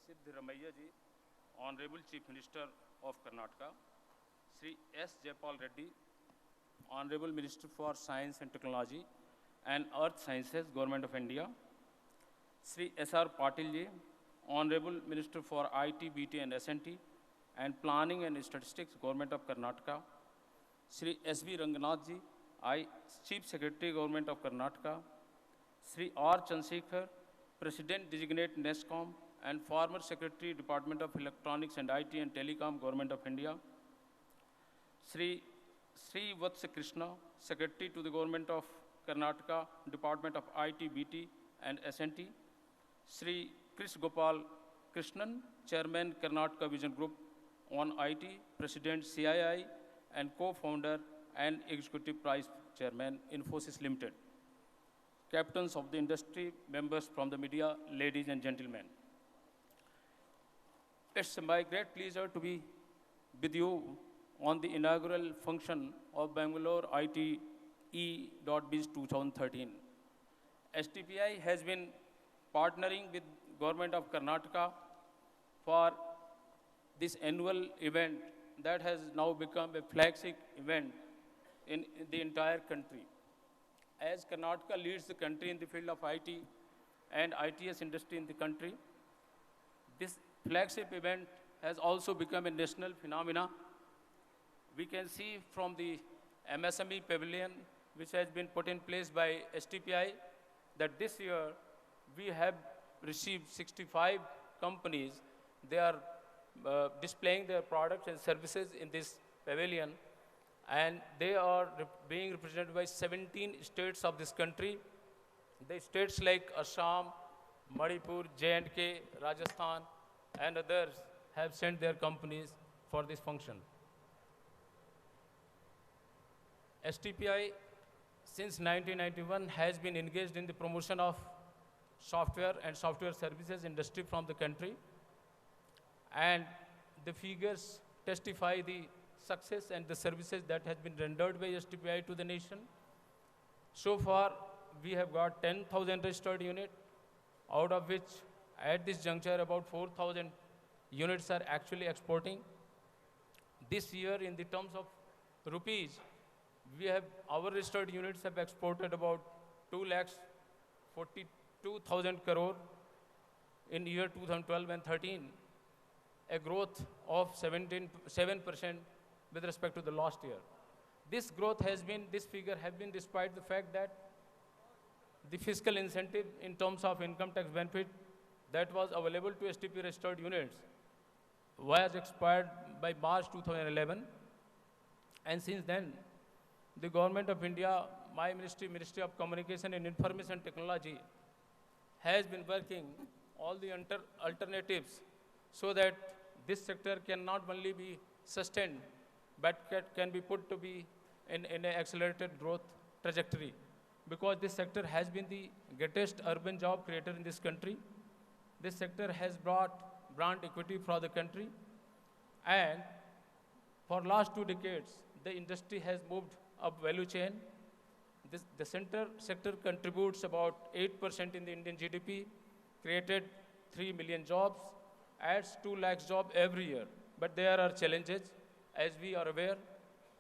Sri Siddharamaiah ji, Honorable Chief Minister of Karnataka, Sri S. Jayapal Reddy, Honorable Minister for Science and Technology and Earth Sciences, Government of India, Sri S.R. Patil ji, Honorable Minister for IT, BT and SNT and Planning and Statistics, Government of Karnataka, Sri S.V. Ranganath ji, Chief Secretary, Government of Karnataka, Sri R. Chandrasekhar, President Designate NESCOM and former Secretary, Department of Electronics and IT and Telecom, Government of India, Sri Vatsa Krishna, Secretary to the Government of Karnataka, Department of IT, BT and SNT, Sri Krish Gopal Krishnan, Chairman, Karnataka Vision Group on IT, President CII and co-founder and Executive Prize Chairman, Infosys Limited, captains of the industry, members from the media, ladies and gentlemen. It's my great pleasure to be with you on the inaugural function of BangaloreITE.biz 2013. STPI has been partnering with Government of Karnataka for this annual event that has now become a flagship event in the entire country. As Karnataka leads the country in the field of IT and ITS industry in the country, this flagship event has also become a national phenomenon. We can see from the MSME pavilion, which has been put in place by STPI, that this year we have received 65 companies. They are displaying their products and services in this pavilion, and they are being represented by 17 states of this country. The states like Assam, Manipur, J&K, Rajasthan, and others have sent their companies for this function. STPI, since 1991, has been engaged in the promotion of software and software services industry from the country, and the figures testify the success and the services that has been rendered by STPI to the nation. So far, we have got 10,000 registered units, out of which at this juncture about 4,000 units are actually exporting. This year, in the terms of rupees, our registered units have exported about 2,42,000 crore in year 2012 and 13, a growth of 7% with respect to the last year. This figure has been despite the fact that the fiscal incentive in terms of income tax benefit that was available to STP registered units was expired by March 2011. And since then, the Government of India, my ministry, Ministry of Communication and Information Technology, has been working all the alternatives so that this sector can not only be sustained, but can be put to be in an accelerated growth trajectory. Because this sector has been the greatest urban job creator in this country. This sector has brought brand equity for the country. And for last 2 decades, the industry has moved up value chain. The sector contributes about 8% in the Indian GDP, created 3 million jobs, adds 2 lakh jobs every year. But there are challenges, as we are aware,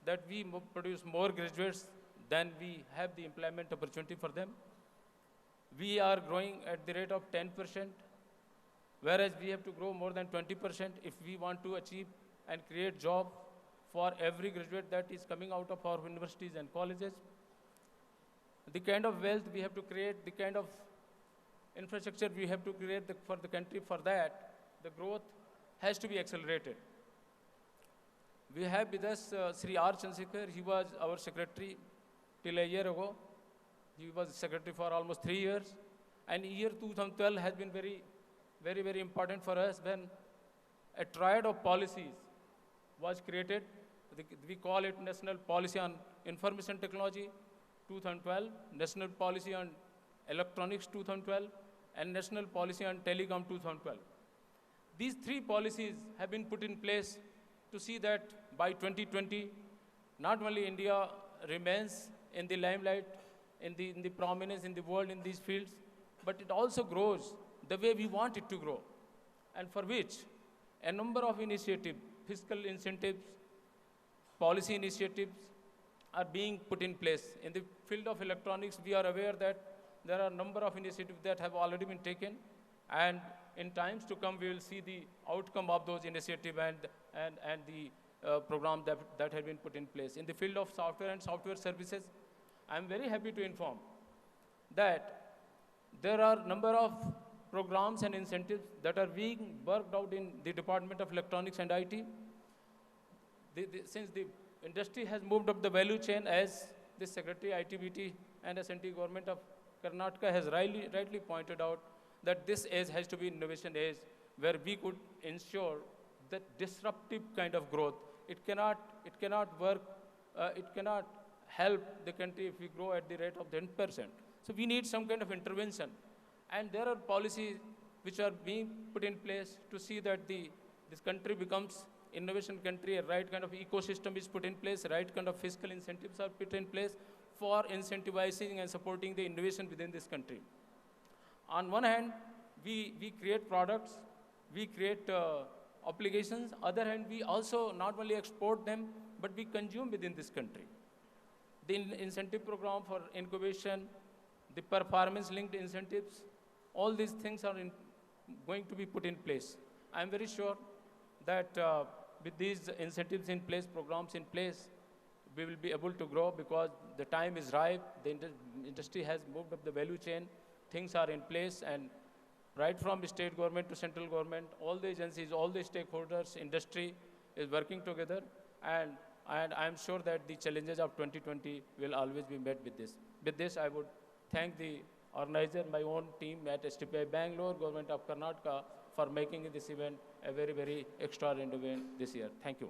that we produce more graduates than we have the employment opportunity for them. We are growing at the rate of 10%, whereas we have to grow more than 20% if we want to achieve and create jobs for every graduate that is coming out of our universities and colleges. The kind of wealth we have to create, the kind of infrastructure we have to create for the country, for that, the growth has to be accelerated. We have with us Sri R. Chandrasekhar. He was our secretary till a year ago. He was secretary for almost 3 years. And year 2012 has been very, very important for us when a triad of policies was created. We call it National Policy on Information Technology 2012, National Policy on Electronics 2012, and National Policy on Telecom 2012. These 3 policies have been put in place to see that by 2020, not only India remains in the limelight, in the prominence in the world in these fields, but it also grows the way we want it to grow. and for which a number of initiatives, fiscal incentives, policy initiatives are being put in place. In the field of electronics, we are aware that there are a number of initiatives that have already been taken, and in times to come, we will see the outcome of those initiatives and the program that have been put in place. In the field of software and software services, I'm very happy to inform that there are a number of programs and incentives that are being worked out in the Department of Electronics and IT. Since the industry has moved up the value chain, as the Secretary ITBT and SNT government of Karnataka has rightly pointed out, that this age has to be innovation age, where we could ensure that disruptive kind of growth. It cannot work, it cannot help the country if we grow at the rate of 10%. So we need some kind of intervention. And there are policies which are being put in place to see that this country becomes innovation country, a right kind of ecosystem is put in place, right kind of fiscal incentives are put in place for incentivizing and supporting the innovation within this country. On one hand, we create products, we create applications. Other hand, we also not only export them, but we consume within this country. The incentive program for incubation, the performance-linked incentives, all these things are going to be put in place. I'm very sure that with these incentives in place, programs in place, we will be able to grow because the time is ripe, the industry has moved up the value chain, things are in place, and right from state government to central government, all the agencies, all the stakeholders, industry is working together, and I'm sure that the challenges of 2020 will always be met with this. With this, I would thank the organizer, my own team at STPI Bangalore, Government of Karnataka, for making this event a very, very extraordinary event this year. Thank you.